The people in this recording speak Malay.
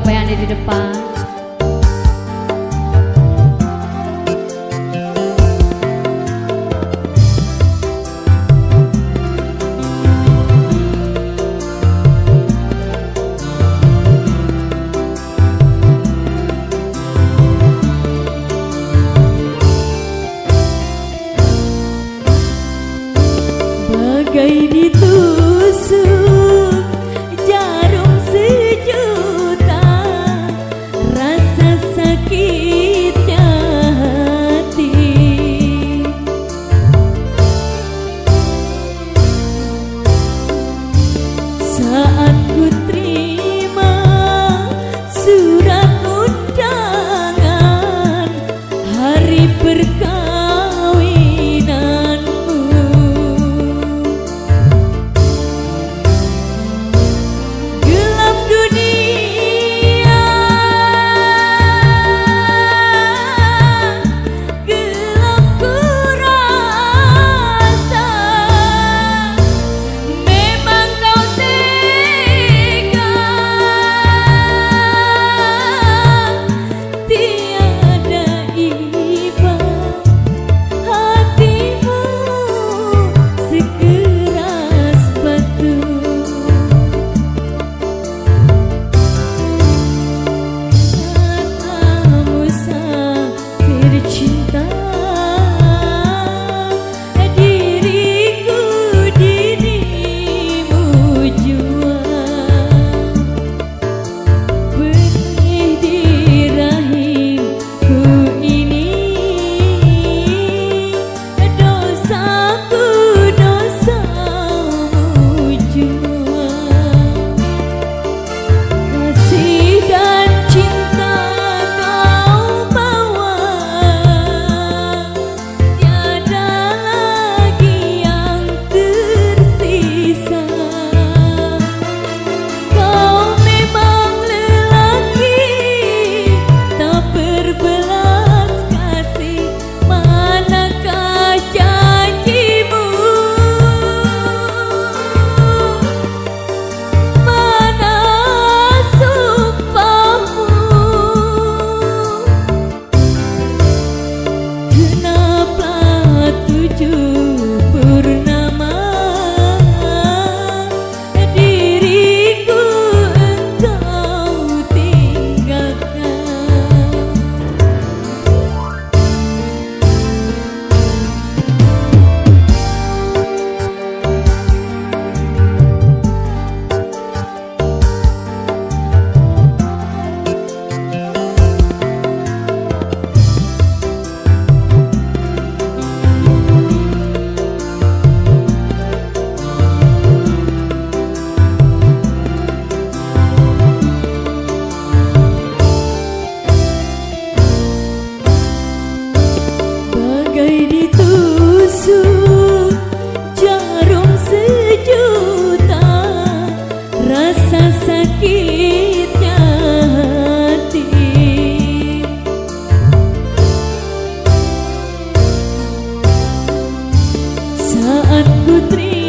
bapak-bapak yang ada di depan. Bagai ditusuk jarum sejuta, rasa sakitnya hati. Saat ku terima surat undangan hari perkawinanmu, gelap dunia, gelap ku rasa, memang kau tega, tiada iba, hatimu sekeras batu. Katamu sakit cinta, diriku dirimu jua, benih di rahimku ini, dosaku dosamu jua. Kasih dan cinta kau bawa, tiada lagi yang tersisa. Kau memang lelaki tak berbelas kasih, manakah janjimu, mana sumpahmu? Kenapa 7 purnama diriku engkau tinggalkan? Bagai ditusuk jarum sejuta, rasa sakitnya hati. Saat ku terima